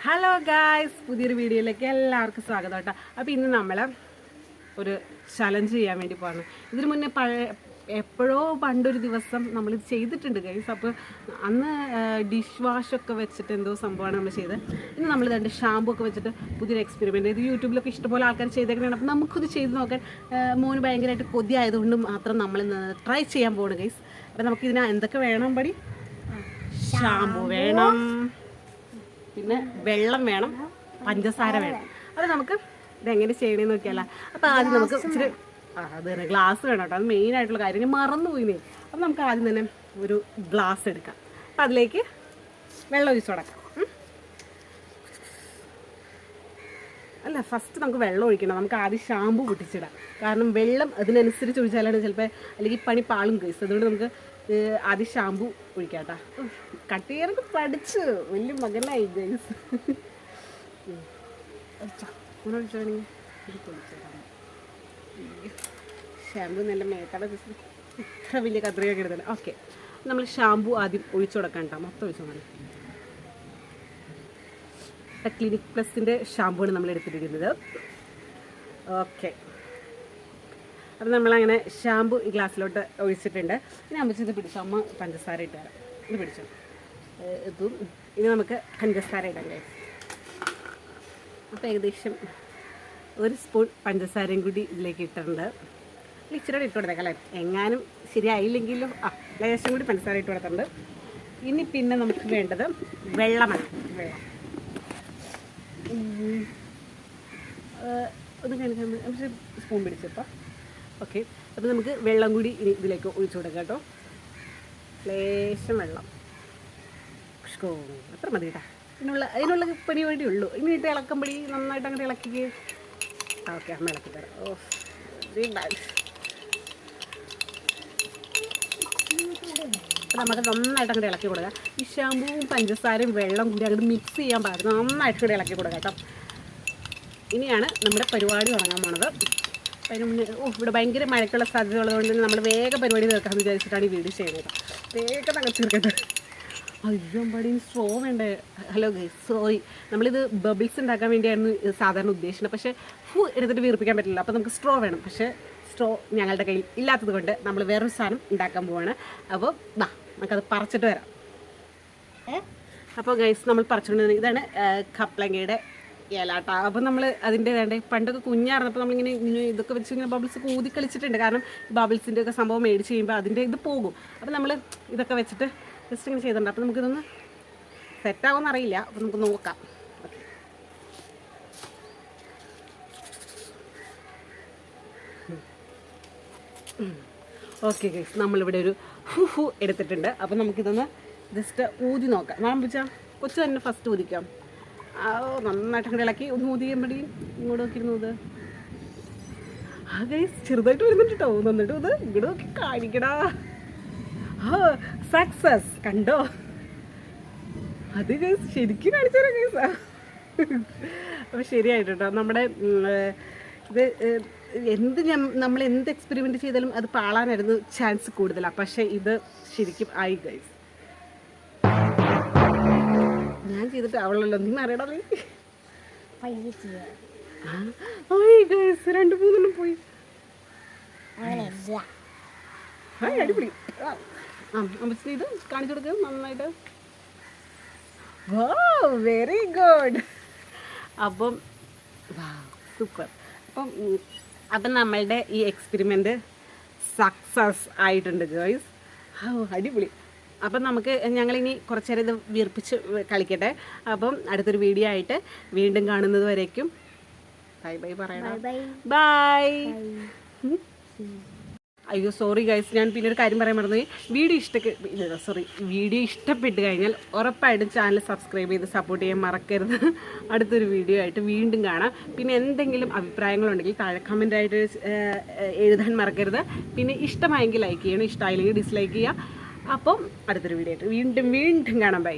Hello guys, പുതിയൊരു വീഡിയോയിലേക്ക് എല്ലാവർക്കും സ്വാഗതം കേട്ടോ. അപ്പോൾ ഇന്ന് നമ്മൾ ഒരു ചലഞ്ച് ചെയ്യാൻ വേണ്ടി പോകണം. ഇതിനു മുന്നേ എപ്പോഴോ പണ്ടൊരു ദിവസം നമ്മളിത് ചെയ്തിട്ടുണ്ട് ഗൈസ്. അപ്പോൾ അന്ന് ഡിഷ് വാഷൊക്കെ വെച്ചിട്ട് എന്തോ സംഭവമാണ് നമ്മൾ ചെയ്തത്. ഇന്ന് നമ്മൾ രണ്ട് ഷാമ്പു ഒക്കെ വെച്ചിട്ട് പുതിയൊരു എക്സ്പെരിമെൻറ്റ്. ഇത് യൂട്യൂബിലൊക്കെ ഇഷ്ടംപോലെ ആൾക്കാർ ചെയ്തേക്കുന്നതാണ്. അപ്പോൾ നമുക്കിത് ചെയ്ത് നോക്കാൻ മോന് ഭയങ്കരമായിട്ട് കൊതി ആയതുകൊണ്ട് മാത്രം നമ്മൾ ട്രൈ ചെയ്യാൻ പോകണം ഗൈസ്. അപ്പോൾ നമുക്കിതിന് എന്തൊക്കെ വേണം പടി? ഷാമ്പു വേണം, പിന്നെ വെള്ളം വേണം, പഞ്ചസാര വേണം. അത് നമുക്ക് ഇതെങ്ങനെ ചെയ്യണമെന്ന് നോക്കിയാലോ. അപ്പോൾ ആദ്യം നമുക്ക് ഇച്ചിരി അത് തന്നെ ഗ്ലാസ് വേണം കേട്ടോ. അത് മെയിനായിട്ടുള്ള കാര്യം ഞാൻ മറന്നുപോയിന്നേ. അപ്പോൾ നമുക്ക് ആദ്യം തന്നെ ഒരു ഗ്ലാസ് എടുക്കാം. അപ്പോൾ അതിലേക്ക് വെള്ളം ഒഴിച്ച് കൊടുക്കാം. അല്ല, ഫസ്റ്റ് നമുക്ക് വെള്ളം ഒഴിക്കണം. നമുക്ക് ആദ്യം ഷാമ്പു പൊട്ടിച്ചിടാം. കാരണം വെള്ളം അതിനനുസരിച്ച് ഒഴിച്ചാലാണ് ചിലപ്പോൾ അല്ലെങ്കിൽ പണി പാളും കേസ്. അതുകൊണ്ട് നമുക്ക് ആദ്യം ഷാമ്പു ഒഴിക്കാം കേട്ടോ. കട്ട് ചെയ്യാനൊക്കെ പഠിച്ചു, വലിയ മകനായി ഗൈസ്. ഷാമ്പു നല്ല മേക്കട ഇത്ര വലിയ കത്രിയൊക്കെ എടുത്തല്ലേ. ഓക്കെ, നമ്മൾ ഷാമ്പു ആദ്യം ഒഴിച്ചു കൊടുക്കാം കേട്ടോ. മൊത്തം ഒഴിച്ചു മതി. ക്ലിനിക് പ്ലസിൻ്റെ ഷാമ്പുവാണ് നമ്മൾ എടുത്തിരിക്കുന്നത്. ഓക്കെ, അപ്പം നമ്മളങ്ങനെ ഷാമ്പു ഈ ഗ്ലാസ്സിലോട്ട് ഒഴിച്ചിട്ടുണ്ട്. ഇനി അമ്മച്ചി ഇത് പിടിച്ചു. അമ്മ പഞ്ചസാര ഇട്ട് തരാം. ഇത് പിടിച്ചു. ഇതും ഇനി നമുക്ക് പഞ്ചസാര ഇടല്ലേ. അപ്പോൾ ഏകദേശം ഒരു സ്പൂൺ പഞ്ചസാരയും കൂടി ഇതിലേക്ക് ഇട്ടിട്ടുണ്ട്. ഇച്ചിരി ഇട്ട് കൊടുത്തേക്കാം അല്ലേ. എങ്ങാനും ശരിയായില്ലെങ്കിലും ലേശം കൂടി പഞ്ചസാര ഇട്ട് കൊടുത്തിട്ടുണ്ട്. ഇനി പിന്നെ നമുക്ക് വേണ്ടത് വെള്ളമാണ്. വെള്ളം ഒന്ന് കാണിക്കാൻ പക്ഷേ സ്പൂൺ പിടിച്ചപ്പോൾ ഓക്കെ. അപ്പോൾ നമുക്ക് വെള്ളം കൂടി ഇനി ഇതിലേക്ക് ഒഴിച്ചു കൊടുക്കാം കേട്ടോ. ലേശം വെള്ളം അത്ര മതി കേട്ടോ. അതിനുള്ള പരിപാടി ഉള്ളൂ. ഇനി ഇട്ട് ഇളക്കുമ്പടി നന്നായിട്ട് അങ്ങോട്ട് ഇളക്കിക്ക്. ഓക്കെ, അമ്മ ഇളക്കി തരാം. ഓ ബാഡ്. അപ്പോൾ നമുക്ക് നന്നായിട്ട് അങ്ങോട്ട് ഇളക്കി കൊടുക്കാം. ഈ ഷാമ്പൂവും പഞ്ചസാരയും വെള്ളം കൂടി അങ്ങോട്ട് മിക്സ് ചെയ്യാൻ പാടില്ല. നന്നായിട്ട് കൂടി ഇളക്കി കൊടുക്കാം കേട്ടോ. ഇനിയാണ് നമ്മുടെ പരിപാടി തുടങ്ങാൻ പോണത്. അതിന് മുന്നേ ഇവിടെ ഭയങ്കര മഴയ്ക്കുള്ള സാധ്യത ഉള്ളതുകൊണ്ട് തന്നെ നമ്മൾ വേഗം പരിപാടി തീർക്കാമെന്ന് വിചാരിച്ചിട്ടാണ് ഈ വീഡിയോ ചെയ്യുന്നത്. വേഗം അങ്ങ് തീർക്കട്ടെ. അയ്യോ പടി സ്ട്രോ വേണ്ടേ. Hello guys, sorry. നമ്മളിത് ബബിൾസ് ഉണ്ടാക്കാൻ വേണ്ടിയായിരുന്നു സാധാരണ ഉദ്ദേശിച്ചത്. പക്ഷേ എടുത്തിട്ട് വീർപ്പിക്കാൻ പറ്റില്ല. അപ്പോൾ നമുക്ക് സ്ട്രോ വേണം. പക്ഷേ സ്ട്രോ ഞങ്ങളുടെ കയ്യിൽ ഇല്ലാത്തത് കൊണ്ട് നമ്മൾ വേറൊരു സാധനം ഉണ്ടാക്കാൻ പോവാണ്. അപ്പോൾ നമുക്കത് പറിച്ചിട്ട് വരാം. അപ്പോൾ ഗൈസ്, നമ്മൾ പറിച്ചുകൊണ്ട് ഇതാണ് കപ്ലങ്ങയുടെ ഇലാട്ട. അപ്പോൾ നമ്മൾ അതിൻ്റെ വേണ്ടേ പണ്ടൊക്കെ കുഞ്ഞായിരുന്നപ്പോൾ നമ്മളിങ്ങനെ ഇതൊക്കെ വെച്ച് ഇങ്ങനെ ബബിൾസ് ഊതി കളിച്ചിട്ടുണ്ട്. കാരണം ബബിൾസിൻ്റെ ഒക്കെ സംഭവം മേടിച്ച് കഴിയുമ്പോൾ അതിൻ്റെ ഇത് പോകും. അപ്പോൾ നമ്മൾ ഇതൊക്കെ വെച്ചിട്ട് ജസ്റ്റ് ഇങ്ങനെ ചെയ്തിട്ടുണ്ട്. അപ്പോൾ നമുക്കിതൊന്ന് സെറ്റാകുമെന്ന് അറിയില്ല. അപ്പോൾ നമുക്ക് നോക്കാം. ഓക്കെ ഗൈസ്, നമ്മളിവിടെ ഒരു ഹു എടുത്തിട്ടുണ്ട്. അപ്പോൾ നമുക്കിതൊന്ന് ജസ്റ്റ് ഊതി നോക്കാം. ഞാൻ വെച്ചാൽ കൊച്ചു തന്നെ ഫസ്റ്റ് ഊതിക്കാം. നന്നായിട്ട് അങ്ങോട്ട് ഇളക്കി ഒന്ന് ഊതിയുമ്പടി ഇങ്ങോട്ട് നോക്കിയിരുന്നു. ഇത് ഗൈസ് ചെറുതായിട്ട് വരുന്നുണ്ട് കേട്ടോ. നന്നിട്ട് ഇത് ഇങ്ങോട്ട് നോക്കി കാണിക്കടാ. സക്സസ് കണ്ടോ. അത് ഗൈസ് ശരിക്കും കാണിച്ചു തരാം ഗൈസ്. അപ്പോൾ ശരിയായിട്ട് കേട്ടോ. നമ്മുടെ ഇത് നമ്മൾ എന്ത് എക്സ്പെരിമെൻറ്റ് ചെയ്താലും അത് പാളാനായിരുന്നു ചാൻസ് കൂടുതലാണ്. പക്ഷേ ഇത് ശരിക്കും ആയി ഗൈസ്. ഞാൻ ചെയ്തിട്ട് അവളല്ലോ നീ അറിയടാ. നീ ഗൈസ് 2-3 പോയി. അടിപൊളി. അമ്മച്ചി ഇത് കാണിച്ചു കൊടുക്കുക നന്നായിട്ട്. Very good. അപ്പം സൂപ്പർ. അപ്പം നമ്മളുടെ ഈ എക്സ്പെരിമെൻറ്റ് സക്സസ് ആയിട്ടുണ്ട് ഗൈസ്. അടിപൊളി. അപ്പം നമുക്ക് ഞങ്ങളിനി കുറച്ച് നേരം ഇത് വീർപ്പിച്ച് കളിക്കട്ടെ. അപ്പം അടുത്തൊരു വീഡിയോ ആയിട്ട് വീണ്ടും കാണുന്നത് വരേക്കും ബൈ ബൈ പറയണം. ബൈ. അയ്യോ സോറി ഗൈസ്, ഞാൻ പിന്നെ ഒരു കാര്യം പറയാൻ മറന്നു. വീഡിയോ ഇഷ്ടപ്പെട്ട് കഴിഞ്ഞാൽ ഉറപ്പായിട്ടും ചാനൽ സബ്സ്ക്രൈബ് ചെയ്ത് സപ്പോർട്ട് ചെയ്യാൻ മറക്കരുത്. അടുത്തൊരു വീഡിയോ ആയിട്ട് വീണ്ടും കാണാം. പിന്നെ എന്തെങ്കിലും അഭിപ്രായങ്ങളുണ്ടെങ്കിൽ താഴെ കമൻ്റായിട്ട് എഴുതാൻ മറക്കരുത്. പിന്നെ ഇഷ്ടമായെങ്കിൽ ലൈക്ക് ചെയ്യണം, ഇഷ്ടമായില്ലെങ്കിൽ ഡിസ്ലൈക്ക് ചെയ്യുക. അപ്പം അടുത്തൊരു വീഡിയോ ആയിട്ട് വീണ്ടും കാണാം. ബൈ.